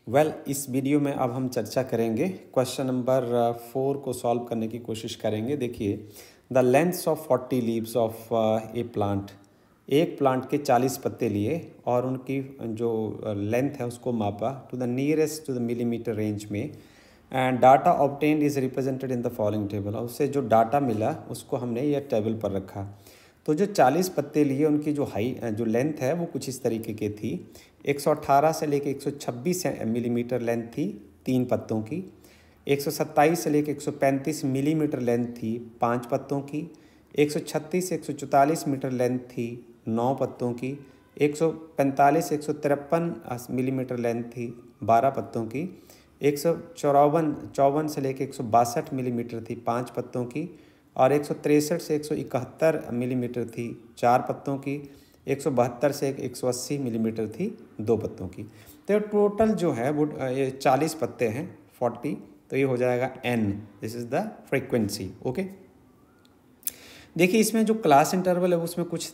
इस वीडियो में अब हम चर्चा करेंगे क्वेश्चन नंबर 4 को सॉल्व करने की कोशिश करेंगे। देखिए, the lengths of 40 leaves of A plant, एक प्लांट के 40 पत्ते लिए और उनकी जो लेंथ है उसको मापा to the nearest to the millimetre range में, and data obtained is represented in the following table. और उससे जो डाटा मिला उसको हमने यह टेबल पर रखा। तो जो 40 पत्ते लिए उनकी जो लेंथ है वो कुछ इस तरीके की थी। 118 से लेके 126 मिलीमीटर लेंथ थी 3 पत्तों की। 127 से लेके 135 मिलीमीटर लेंथ थी 5 पत्तों की। 136 से 144 मीटर लेंथ थी 9 पत्तों की। 145 से 153 मिलीमीटर लेंथ थी 12 पत्तों की। 154 से लेके 162 मिलीमीटर थी 5 पत्तों की। और 163 से 171 मिलीमीटर थी 4 पत्तों की। 172 से 180 मिलीमीटर थी 2 पत्तों की। तो टोटल जो है वो ये 40 पत्ते हैं 40, तो ये हो जाएगा n। This is the frequency. Okay, देखिए इसमें जो क्लास इंटरवल है उसमें कुछ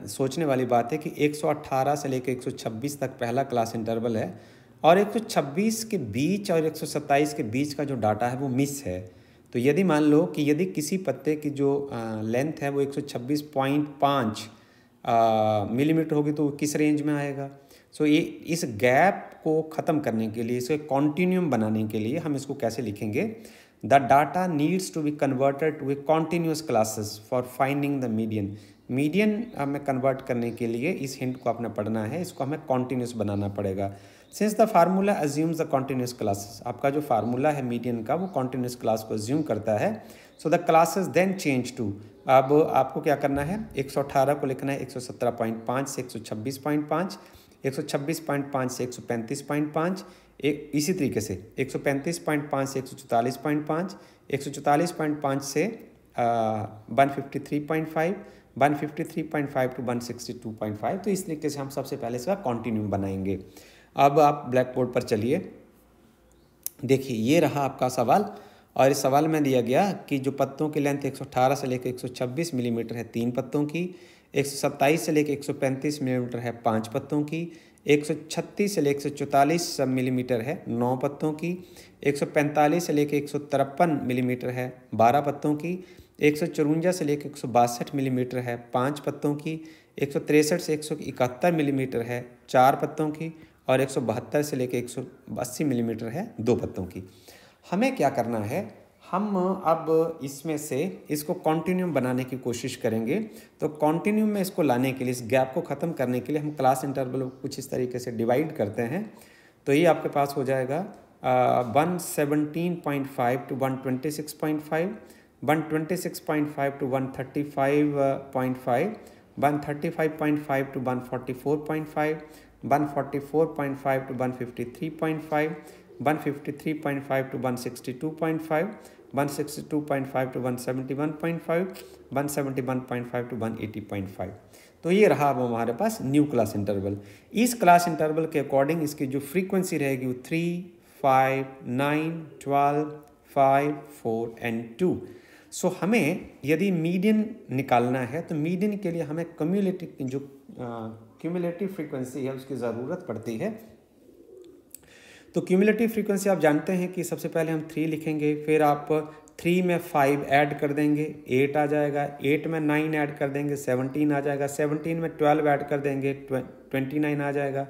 सोचने वाली बात है कि 118 से लेकर 126 तक पहला क्लास इंटरवल है और 126 के बीच और 127 के बीच का जो डाटा है वो मिस है। तो यदि मान लो कि यदि किसी पत्ते की जो लेंथ है वो 126.5 मिलीमीटर होगी तो किस रेंज में आएगा। सो ये इस गैप को ख़त्म करने के लिए, इसे कॉन्टिन्यूम बनाने के लिए हम इसको कैसे लिखेंगे, the data needs to be converted to a continuous classes for finding the median. Median हमें कन्वर्ट करने के लिए इस हिंट को आपने पढ़ना है, इसको हमें कॉन्टिन्यूस बनाना पड़ेगा। Since the formula assumes the continuous classes, आपका जो फार्मूला है मीडियन का वो कॉन्टिन्यूस क्लास को अज्यूम करता है। So the classes then change to, अब आपको क्या करना है, 118 को लिखना है 117.5 से 126.5, 126.5 से 135.5, एक इसी तरीके से 135.5 से 144.5, 144.5 से 153.5, 153.5 टू 162.5। तो इस तरीके से हम सबसे पहले इसका कॉन्टिन्यूम बनाएंगे। अब आप ब्लैक बोर्ड पर चलिए, देखिए ये रहा आपका सवाल। और इस सवाल में दिया गया कि जो पत्तों की लेंथ 118 से लेकर 126 मिलीमीटर है 3 पत्तों की, 127 से लेकर 135 मिलीमीटर है 5 पत्तों की, 136 से लेकर 144 मिलीमीटर है 9 पत्तों की, 145 से लेकर 153 मिलीमीटर है 12 पत्तों की, 154 से लेकर 162 मिलीमीटर है 5 पत्तों की, 163 से 171 मिलीमीटर है 4 पत्तों की, और 172 से लेकर 180 मिलीमीटर है 2 पत्तों की। हमें क्या करना है, हम अब इसमें से इसको कॉन्टिन्यूम बनाने की कोशिश करेंगे। तो कॉन्टिन्यूम में इसको लाने के लिए, इस गैप को ख़त्म करने के लिए हम क्लास इंटरवल को कुछ इस तरीके से डिवाइड करते हैं। तो ये आपके पास हो जाएगा 117.5 to 126.5, 126.5 to 135.5, 135.5 to 144.5, 144.5 to 153.5, 153.5 to 162.5, 162.5 to 171.5, 171.5 to 180.5। तो ये रहा अब हमारे पास न्यू क्लास इंटरवल। इस क्लास इंटरवल के अकॉर्डिंग इसकी जो फ्रीक्वेंसी रहेगी वो 3, 5, 9, 12, 5, 4 एंड 2। सो हमें यदि मीडियन निकालना है तो मीडियन के लिए हमें क्यूमुलेटिव फ्रीक्वेंसी है उसकी ज़रूरत पड़ती है। तो क्यूमुलेटिव फ्रीक्वेंसी आप जानते हैं कि सबसे पहले हम 3 लिखेंगे, फिर आप 3 में 5 ऐड कर देंगे 8 आ जाएगा, 8 में 9 ऐड कर देंगे 17 आ जाएगा, 17 में 12 ऐड कर देंगे 29 आ जाएगा,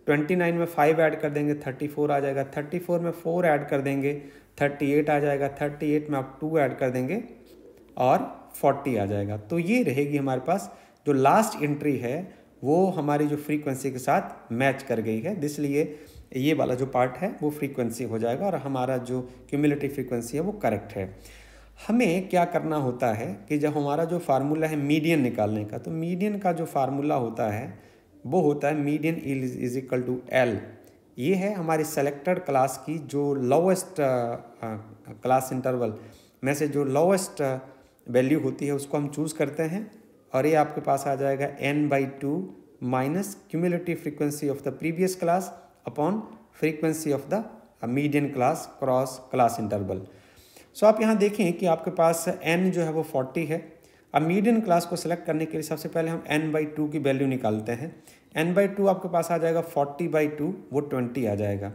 29 में 5 ऐड कर देंगे 34 आ जाएगा, 34 में 4 ऐड कर देंगे 38 आ जाएगा, 38 में आप 2 ऐड कर देंगे और 40 आ जाएगा। तो ये रहेगी हमारे पास जो लास्ट एंट्री है वो हमारी जो फ्रीक्वेंसी के साथ मैच कर गई है, इसलिए ये वाला जो पार्ट है वो फ्रीक्वेंसी हो जाएगा और हमारा जो क्यूमुलेटिव फ्रीक्वेंसी है वो करेक्ट है। हमें क्या करना होता है कि जब हमारा जो फार्मूला है मीडियन निकालने का, तो मीडियन का जो फार्मूला होता है वो होता है median is equal to L. ये है हमारी सेलेक्टेड क्लास की जो लोवेस्ट क्लास इंटरवल में से जो लोवेस्ट वैल्यू होती है उसको हम चूज़ करते हैं, और ये आपके पास आ जाएगा n/2 minus cumulative frequency of the previous class upon frequency of the median class cross class interval. So आप यहाँ देखें कि आपके पास n जो है वो 40 है। अब मीडियन क्लास को सिलेक्ट करने के लिए सबसे पहले हम n/2 की वैल्यू निकालते हैं। n/2 आपके पास आ जाएगा 40/2, वो 20 आ जाएगा।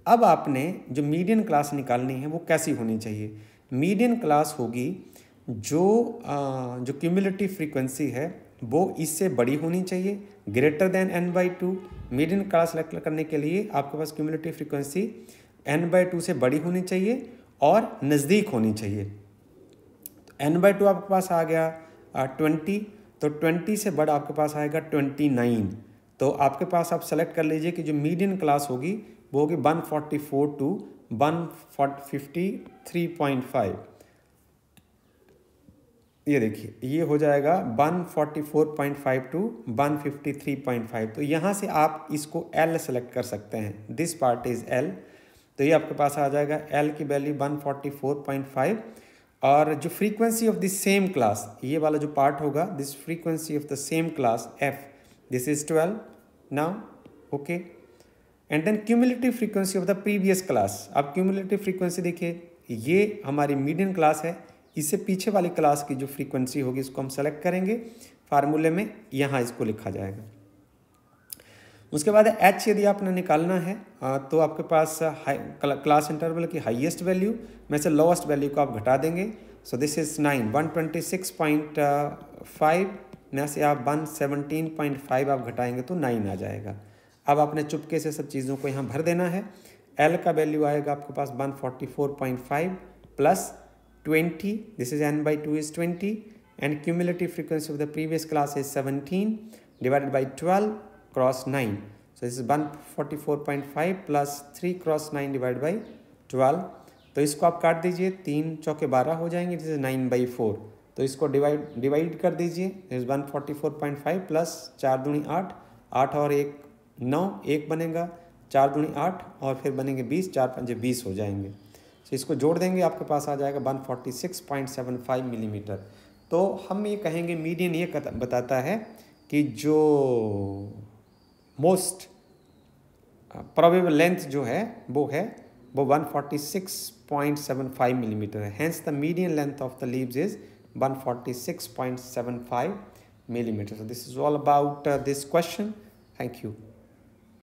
अब आपने जो मीडियन क्लास निकालनी है वो कैसी होनी चाहिए? मीडियन क्लास होगी जो क्यूमुलेटिव फ्रीक्वेंसी है वो इससे बड़ी होनी चाहिए, greater than n/2। Median class select करने के लिए आपके पास क्यूमुलेटिव फ्रीक्वेंसी n/2 से बड़ी होनी चाहिए और नज़दीक होनी चाहिए। तो n/2 आपके पास आ गया 20, तो 20 से बड़ा आपके पास आएगा 29। तो आपके पास आप सेलेक्ट कर लीजिए कि जो मीडियन क्लास होगी वो होगी 144 टू 153.5। ये देखिए ये हो जाएगा 144.5 टू 153.5। तो यहाँ से आप इसको L सेलेक्ट कर सकते हैं, दिस पार्ट इज़ L। तो ये आपके पास आ जाएगा L की वैल्यू 144.5। और जो frequency of the same class, ये वाला जो पार्ट होगा, this frequency of the same class F, this is 12 now, okay. And then cumulative frequency of the previous class. अब क्यूमुलेटिव फ्रीक्वेंसी देखिए, ये हमारी मीडियन क्लास है, इससे पीछे वाली क्लास की जो फ्रीक्वेंसी होगी इसको हम सेलेक्ट करेंगे फार्मूले में, यहाँ इसको लिखा जाएगा। उसके बाद H यदि आपने निकालना है तो आपके पास क्लास इंटरवल की हाईएस्ट वैल्यू में से लोएस्ट वैल्यू को आप घटा देंगे। सो दिस इज़ 9, 126.5 में से आप 117.5 आप घटाएंगे तो 9 आ जाएगा। अब आपने चुपके से सब चीज़ों को यहाँ भर देना है। L का वैल्यू आएगा आपके पास 144.5 plus 20, this is n/2 is 20, and cumulative frequency of the previous class is 17 divided by 12 cross 9. So this is 144.5 plus 3 cross 9 divided by 12. तो इसको आप काट दीजिए, 3 चौके 12 हो जाएंगे, दिस इज 9/4। तो इसको डिवाइड कर दीजिए, दिस 144.5 प्लस 4 दूनी 8, 8 और 1 9, 1 बनेगा, 4 दूनी 8 और फिर बनेंगे 20, 4 5 20 हो जाएंगे। तो इसको जोड़ देंगे, आपके पास आ जाएगा 146.75 मिलीमीटर। तो हम ये कहेंगे मीडियन ये बताता है कि जो मोस्ट प्रोबेबल लेंथ जो है वो 146.75 मिलीमीटर है। Hence the median length of the leaves is 146.75 millimeters. So this is all about this question. Thank you.